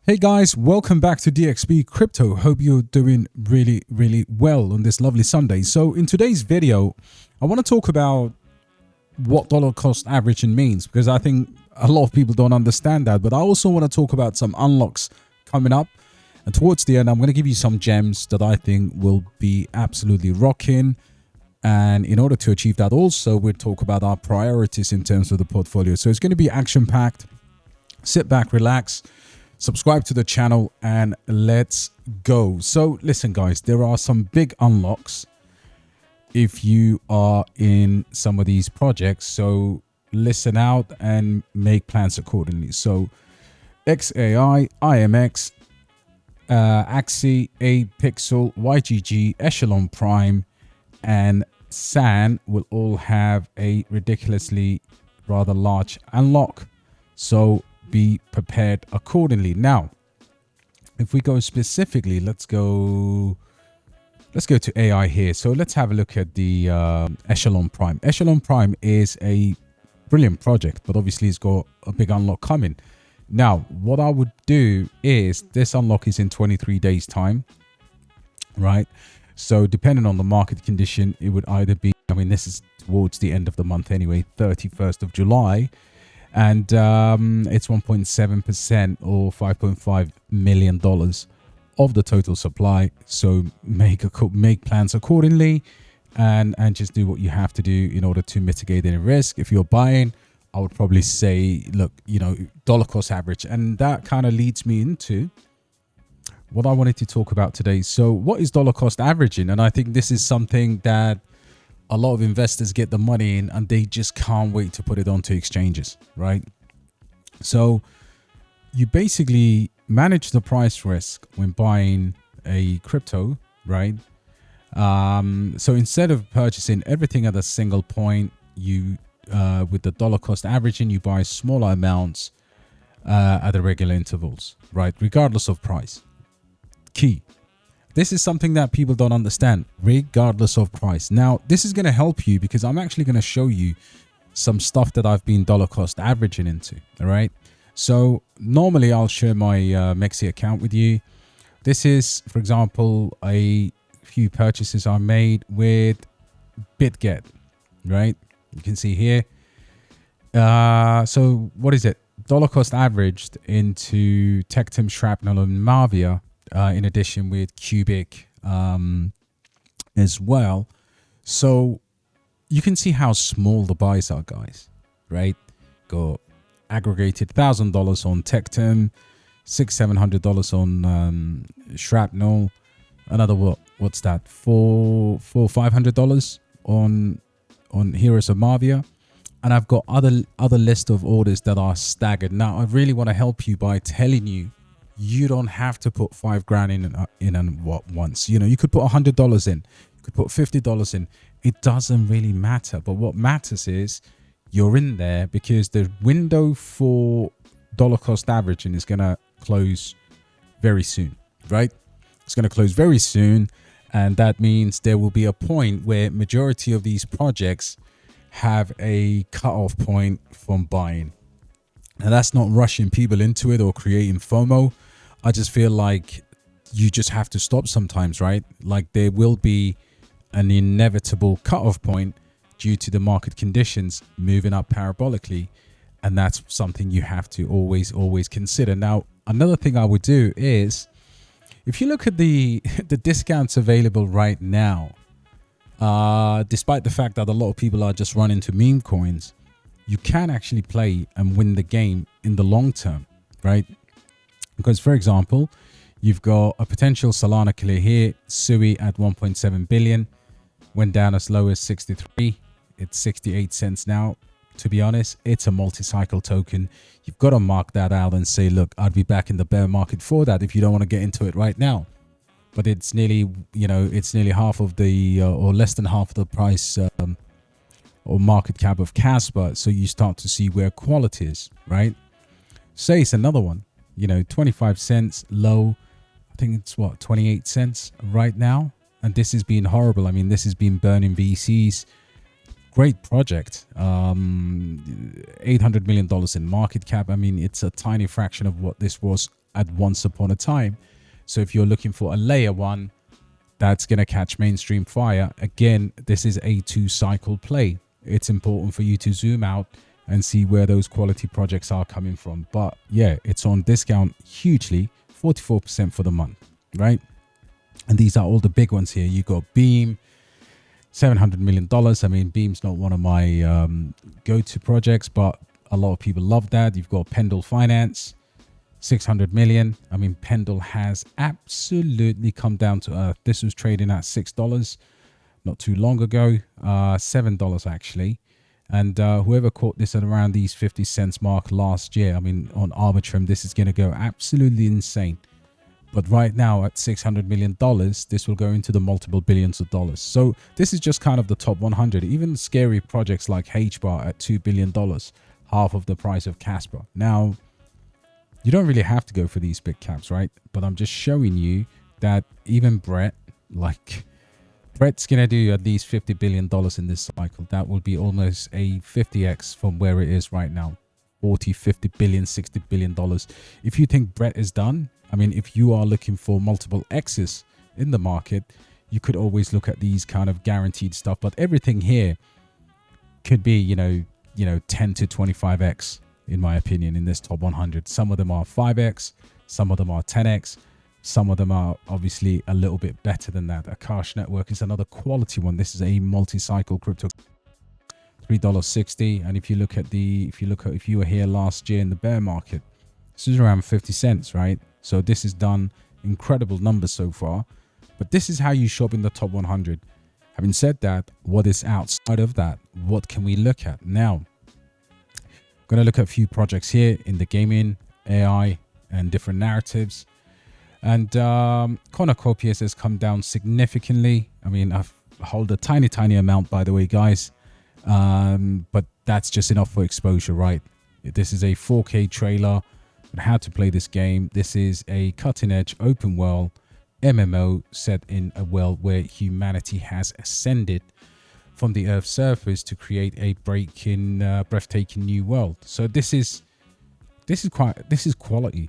Hey guys, welcome back to DXB Crypto. Hope you're doing really well on this lovely Sunday. So in today's video, I want to talk about what dollar cost averaging means, because I think a lot of people don't understand that. But I also want to talk about some unlocks coming up. And towards the end, I'm going to give you some gems that I think will be absolutely rocking. And in order to achieve that also, we'll talk about our priorities in terms of the portfolio. So it's going to be action-packed. Sit back, relax. Subscribe to the channel and let's go. So listen guys, there are some big unlocks if you are in some of these projects, so listen out and make plans accordingly. So XAI, IMX, Axie, A Pixel, YGG, Echelon Prime and SAN will all have a ridiculously rather large unlock, so be prepared accordingly. Now, if we go specifically, let's go to AI here. So let's have a look at the Echelon Prime. Echelon Prime is a brilliant project, but obviously it's got a big unlock coming. Now, what I would do is this unlock is in 23 days time, right? So depending on the market condition, it would either be, I mean, this is towards the end of the month anyway, 31st of July. And it's 1.7% or $5.5 million of the total supply. So make plans accordingly and just do what you have to do in order to mitigate any risk. If you're buying, I would probably say, look, you know, dollar cost average. And that kind of leads me into what I wanted to talk about today. So what is dollar cost averaging? And I think this is something that a lot of investors get the money in and they just can't wait to put it onto exchanges, right? So you basically manage the price risk when buying a crypto, right? So instead of purchasing everything at a single point, you with the dollar cost averaging, you buy smaller amounts at the regular intervals, right? Regardless of price. Key. This is something that people don't understand, regardless of price. Now, this is going to help you because I'm actually going to show you some stuff that I've been dollar cost averaging into. All right. So normally I'll share my MEXC account with you. This is, for example, a few purchases I made with BitGet, right? You can see here. So what is it? Dollar cost averaged into Tectum, Shrapnel and Mavia. In addition with Cubic as well. So you can see how small the buys are, guys, right? Got aggregated $1,000 on Tectum, $600-700 on Shrapnel, another what's that, $400-500 on Heroes of Mavia, and I've got other list of orders that are staggered. Now I really want to help you by telling you you don't have to put $5,000 in and what once. You know, you could put $100 in, you could put $50 in. It doesn't really matter. But what matters is you're in there because the window for dollar cost averaging is going to close very soon, right? It's going to close very soon. And that means there will be a point where majority of these projects have a cutoff point from buying. Now, that's not rushing people into it or creating FOMO. I just feel like you just have to stop sometimes, right? Like there will be an inevitable cutoff point due to the market conditions moving up parabolically. And that's something you have to always consider. Now, another thing I would do is, if you look at the discounts available right now, despite the fact that a lot of people are just running to meme coins, you can actually play and win the game in the long term, right? Because, for example, you've got a potential Solana killer here. Sui at 1.7 billion went down as low as 63. It's 68 cents now. To be honest, it's a multi-cycle token. You've got to mark that out and say, look, I'd be back in the bear market for that if you don't want to get into it right now. But it's nearly, you know, it's nearly half of the or less than half of the price or market cap of Kaspa. So you start to see where quality is, right? Say it's another one, you know, 25 cents low. I think it's what, 28 cents right now. And this has been horrible. I mean, this has been burning VCs. Great project. $800 million in market cap. I mean, it's a tiny fraction of what this was at once upon a time. So if you're looking for a layer one that's going to catch mainstream fire, again, this is a 2-cycle play. It's important for you to zoom out and see where those quality projects are coming from. But yeah, it's on discount hugely, 44% for the month, right? And these are all the big ones here. You got Beam, $700 million. I mean, Beam's not one of my go-to projects, but a lot of people love that. You've got Pendle Finance, 600 million. I mean, Pendle has absolutely come down to earth. This was trading at $6 not too long ago, $7 actually. And whoever caught this at around these 50 cents mark last year, I mean, on Arbitrum, this is going to go absolutely insane. But right now at $600 million, this will go into the multiple billions of dollars. So this is just kind of the top 100. Even scary projects like HBAR at $2 billion, half of the price of Kaspa. Now, you don't really have to go for these big caps, right? But I'm just showing you that even Brett's going to do at least $50 billion in this cycle. That will be almost a 50x from where it is right now. 40, 50 billion, $60 billion. If you think Brett is done, I mean, if you are looking for multiple X's in the market, you could always look at these kind of guaranteed stuff. But everything here could be, you know, 10 to 25x, in my opinion, in this top 100. Some of them are 5x, some of them are 10x. Some of them are obviously a little bit better than that. Akash Network is another quality one. This is a multi-cycle crypto, $3.60. And if you were here last year in the bear market, this is around 50 cents, right? So this has done incredible numbers so far. But this is how you shop in the top 100. Having said that, what is outside of that? What can we look at? Now, I'm going to look at a few projects here in the gaming, AI, and different narratives. And Cornucopias has come down significantly. I mean, I hold a tiny amount, by the way, guys. But that's just enough for exposure, right? This is a 4K trailer on how to play this game. This is a cutting-edge open world MMO set in a world where humanity has ascended from the Earth's surface to create a breathtaking new world. So this is quality.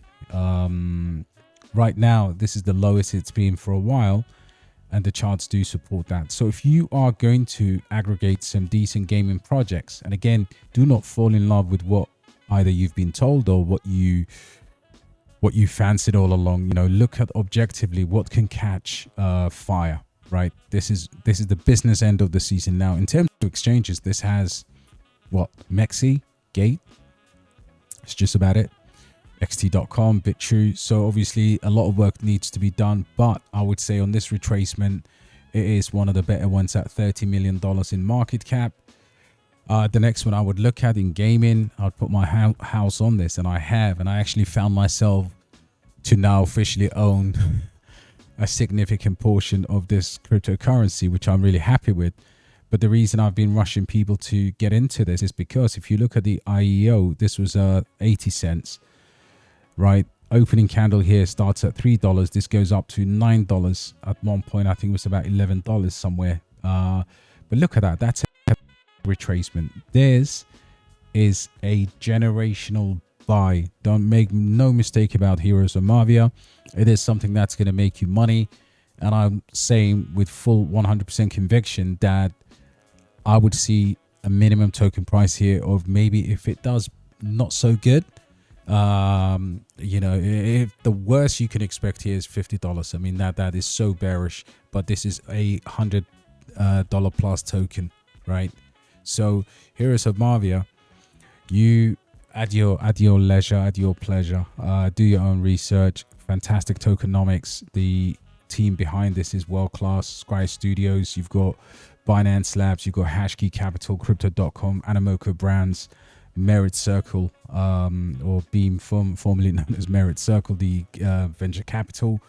Right now, this is the lowest it's been for a while, and the charts do support that. So if you are going to aggregate some decent gaming projects, and again, do not fall in love with what either you've been told or what you fancied all along. You know, look at objectively what can catch fire, right? This is the business end of the season. Now, in terms of exchanges, this has what? MEXC, Gate. It's just about it. xt.com, BitTrue. So obviously a lot of work needs to be done, but I would say on this retracement, it is one of the better ones at $30 million in market cap. The next one I would look at in gaming, I'd put my house on this, and I actually found myself to now officially own a significant portion of this cryptocurrency, which I'm really happy with. But the reason I've been rushing people to get into this is because if you look at the IEO, this was 80 cents. Right, opening candle here starts at $3. This goes up to $9 at one point. I think it was about $11 somewhere. But look at that. That's a retracement. This is a generational buy. Don't make no mistake about Heroes of Mavia. It is something that's going to make you money. And I'm saying with full 100% conviction that I would see a minimum token price here of maybe, if it does not so good, you know, if the worst you can expect here is $50. I mean, that is so bearish, but this is a $100 plus token, right? So Heroes of Mavia, you at your leisure, at your pleasure, do your own research. Fantastic tokenomics. The team behind this is world class. Sky Studios, you've got Binance Labs, you've got Hashkey Capital, Crypto.com, Animoca Brands, Merit Circle, or Beam, formerly known as Merit Circle, the venture capital,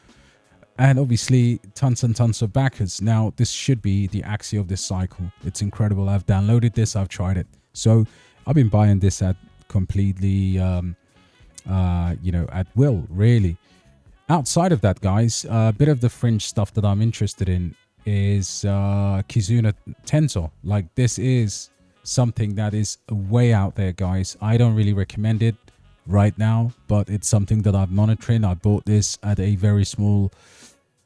and obviously tons and tons of backers. Now, this should be the axis of this cycle. It's incredible. I've downloaded this, I've tried it. So I've been buying this at completely, you know, at will, really. Outside of that, guys, a bit of the fringe stuff that I'm interested in is Kizuna Tensor. Like, this is something that is way out there, guys. I don't really recommend it right now, but it's something that I'm monitoring. I bought this at a very small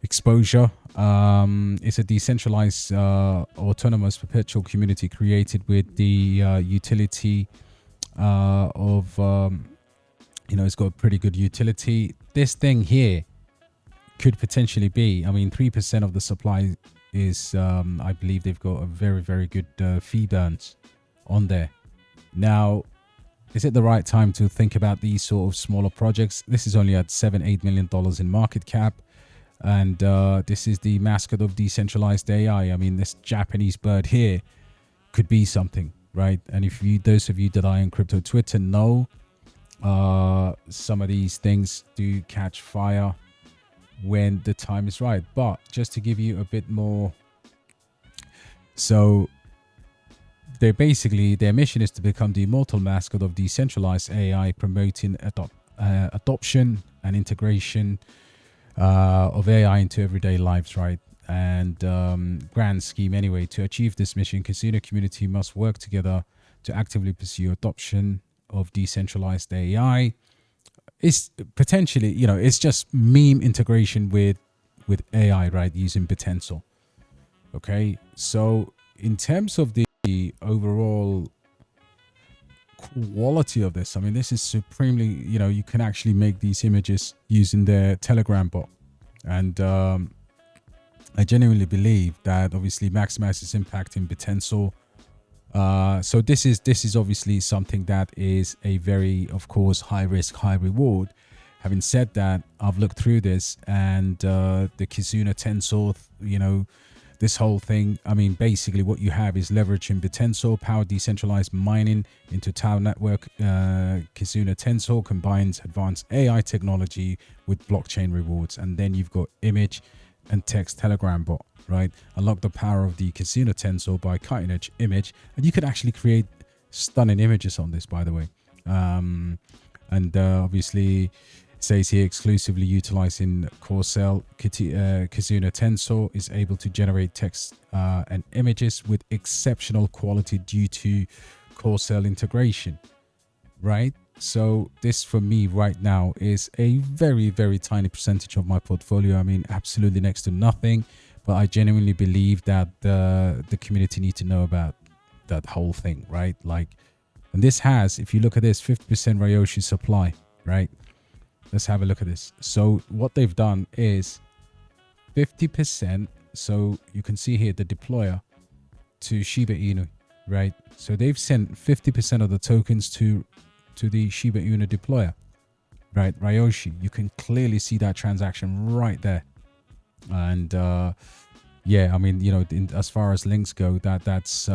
exposure. It's a decentralized autonomous perpetual community created with the utility of it's got a pretty good utility. This thing here could potentially be, I mean, 3% of the supply is I believe they've got a very, very good fee burns on there. Now, is it the right time to think about these sort of smaller projects? This is only at $7-8 million in market cap. And this is the mascot of decentralized AI. I mean, this Japanese bird here could be something, right? And if you, those of you that are in crypto Twitter know, some of these things do catch fire when the time is right. But just to give you a bit more, so they're basically, their mission is to become the immortal mascot of decentralized AI, promoting adoption and integration of AI into everyday lives, right? And grand scheme anyway. To achieve this mission, kizuna community must work together to actively pursue adoption of decentralized AI. It's potentially, it's just meme integration with AI, right? Using Potential. Okay, so in terms of the overall quality of this, I mean, this is supremely, you can actually make these images using their Telegram bot. And I genuinely believe that obviously maximizes impact in Potential. So this is obviously something that is a very, of course, high risk, high reward. Having said that, I've looked through this, and the Kizuna Tensor, this whole thing, I mean, basically what you have is leveraging the Tensor, power decentralized mining into Tau network. Kizuna Tensor combines advanced AI technology with blockchain rewards. And then you've got image and text Telegram bot, right? Unlock the power of the Kizuna Tensor by cutting edge image. And you could actually create stunning images on this, by the way. Obviously, it says here exclusively utilizing Core Cell, Kizuna Tensor is able to generate text and images with exceptional quality due to Core Cell integration, right? So this for me right now is a very, very tiny percentage of my portfolio. I mean, absolutely next to nothing, but I genuinely believe that the community need to know about that whole thing, right? Like, and this has, if you look at this, 50% Ryoshi supply, right? Let's have a look at this. So what they've done is 50%. So you can see here the deployer to Shiba Inu, right? So they've sent 50% of the tokens to the Shiba Inu deployer, right? Ryoshi. You can clearly see that transaction right there. And yeah, I mean, as far as links go, that's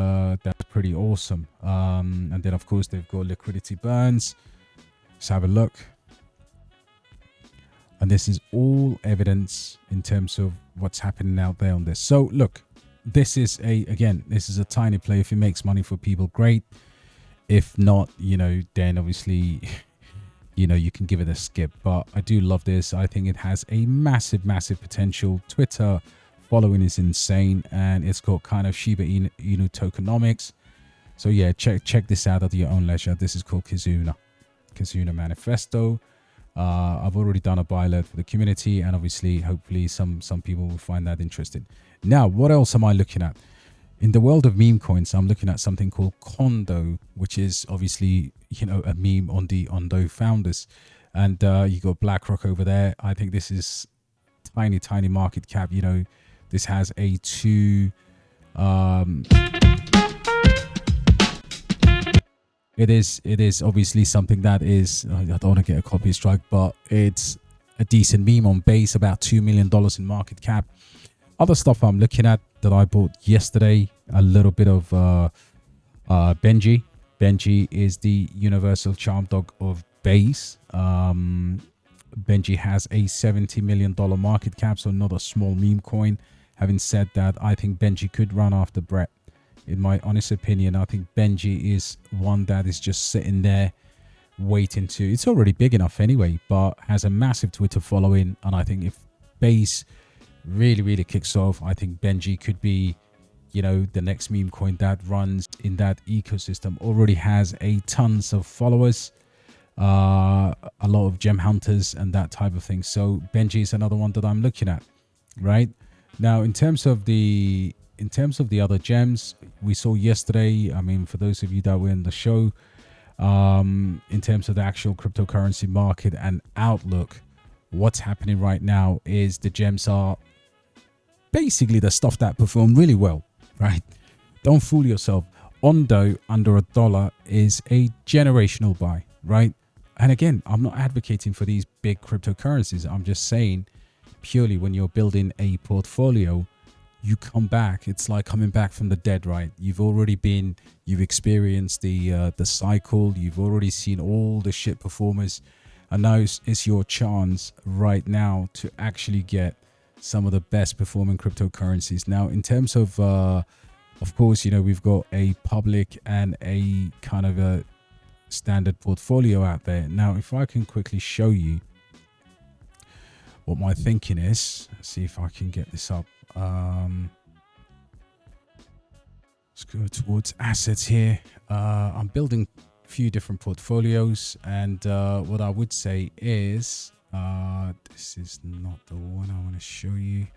pretty awesome. And then of course they've got liquidity burns. Let's have a look. And this is all evidence in terms of what's happening out there on this. So look, this is a tiny play. If it makes money for people, great. If not, then obviously, you can give it a skip. But I do love this. I think it has a massive, massive potential. Twitter following is insane, and it's got kind of Shiba Inu tokenomics. So yeah, check this out at your own leisure. This is called Kizuna Manifesto. I've already done a buy alert for the community, and obviously, hopefully, some people will find that interesting. Now, what else am I looking at? In the world of meme coins, I'm looking at something called Kondo, which is obviously, a meme on the Ondo founders. And you got BlackRock over there. I think this is tiny market cap. This has a It is obviously something that is, I don't want to get a copy strike, but it's a decent meme on base, about $2 million in market cap. Other stuff I'm looking at that I bought yesterday, a little bit of Benji. Benji is the universal charm dog of base. Benji has a $70 million market cap, so not a small meme coin. Having said that, I think Benji could run after Brett. In my honest opinion, I think Benji is one that is just sitting there waiting to... It's already big enough anyway, but has a massive Twitter following. And I think if base really kicks off, I think Benji could be, the next meme coin that runs in that ecosystem. Already has a tons of followers. a lot of gem hunters and that type of thing. So Benji is another one that I'm looking at, right? Now, in terms of the other gems we saw yesterday, I mean, for those of you that were in the show, in terms of the actual cryptocurrency market and outlook, what's happening right now is the gems are basically the stuff that perform really well, right? Don't fool yourself. Ondo under $1 is a generational buy, right? And again, I'm not advocating for these big cryptocurrencies. I'm just saying purely when you're building a portfolio, you come back. It's like coming back from the dead, right? You've experienced the cycle. You've already seen all the shit performers. And now it's your chance right now to actually get some of the best performing cryptocurrencies. Now, in terms of course, you know, we've got a public and a kind of a standard portfolio out there. Now, if I can quickly show you what my thinking is, let's see if I can get this up. Let's go towards assets here. I'm building a few different portfolios, and what I would say is this is not the one I want to show you.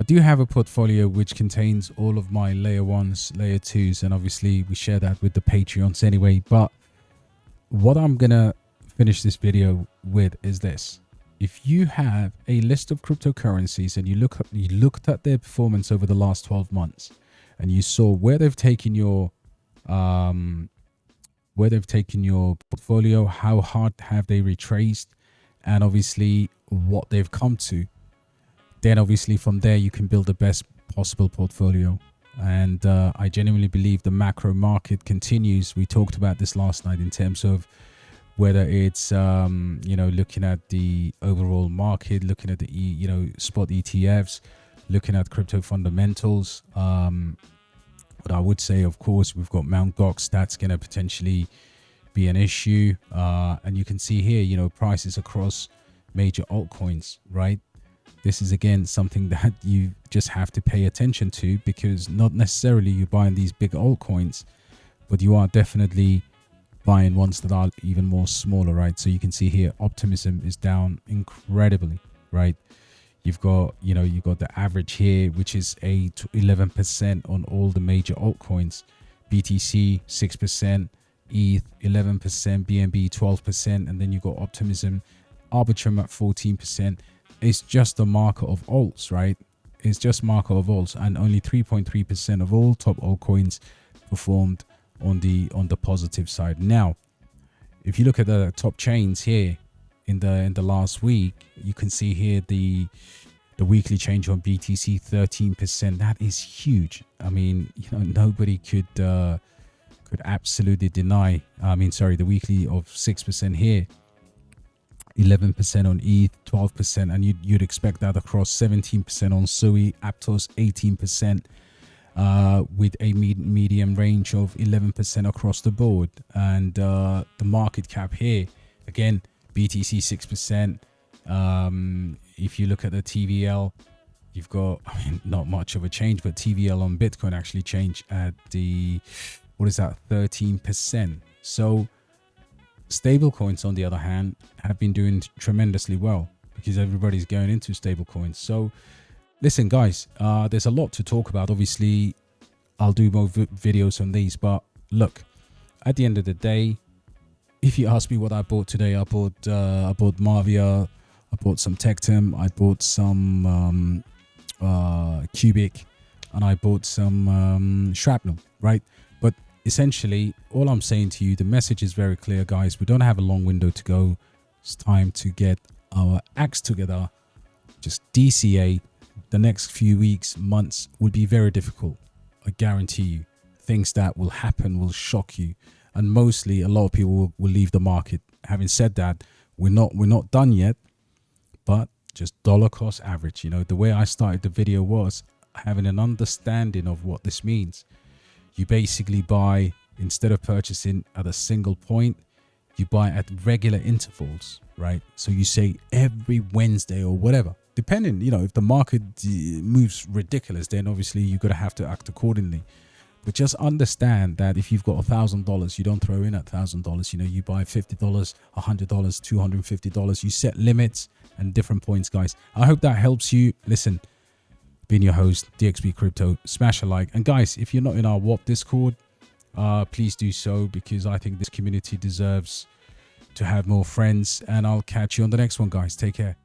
I do have a portfolio which contains all of my layer 1s, layer 2s, and obviously we share that with the Patreons anyway. But what I'm gonna finish this video with is this. If you have a list of cryptocurrencies and you looked at their performance over the last 12 months and you saw where they've taken your portfolio, how hard have they retraced, and obviously what they've come to, then obviously from there you can build the best possible portfolio. And I genuinely believe the macro market continues. We talked about this last night in terms of whether it's you know, looking at the overall market, looking at the spot ETFs, looking at crypto fundamentals. But I would say, of course, we've got Mt. Gox. That's going to potentially be an issue. And you can see here, you know, prices across major altcoins, right? This is, again, something that you just have to pay attention to, because not necessarily you're buying these big altcoins, but you are definitely buying ones that are even more smaller, right? So you can see here, optimism is down incredibly, right? You've got the average here, which is 11% on all the major altcoins. BTC 6%, ETH 11%, BNB 12%, and then you've got optimism, Arbitrum at 14%. It's just a marker of alts, right? It's just marker of alts, and only 3.3% of all top altcoins performed on the positive side. Now, if you look at the top chains here in the last week, you can see here the weekly change on BTC 13%. That is huge. I mean, you know, nobody could absolutely deny. I mean, sorry, the weekly of 6% here, 11% on ETH, 12%, and you'd expect that across 17% on SUI, Aptos 18%. With a medium range of 11% across the board. And the market cap here, again, BTC 6%. If you look at the TVL, you've got, I mean, not much of a change, but TVL on Bitcoin actually changed at the, 13%. So stable coins, on the other hand, have been doing tremendously well because everybody's going into stable coins. So listen, guys, there's a lot to talk about. Obviously, I'll do more videos on these, but look, at the end of the day, if you ask me what I bought today, I bought Marvia, I bought some Tectum, I bought some Cubic, and I bought some Shrapnel, right? But essentially, all I'm saying to you, the message is very clear, guys. We don't have a long window to go. It's time to get our acts together. Just DCA. The next few weeks, months will be very difficult. I guarantee you. Things that will happen will shock you, and mostly a lot of people will leave the market. Having said that, we're not done yet, but just dollar cost average. You know, the way I started the video was having an understanding of what this means. You basically buy, instead of purchasing at a single point, you buy at regular intervals, right? So you say every Wednesday or whatever. Depending, you know, if the market moves ridiculous, then obviously you're going to have to act accordingly. But just understand that if you've got $1,000, you don't throw in $1,000. You know, you buy $50, $100, $250. You set limits and different points, guys. I hope that helps you. Listen, being your host, DXB Crypto, smash a like. And guys, if you're not in our WAP Discord, please do so, because I think this community deserves to have more friends. And I'll catch you on the next one, guys. Take care.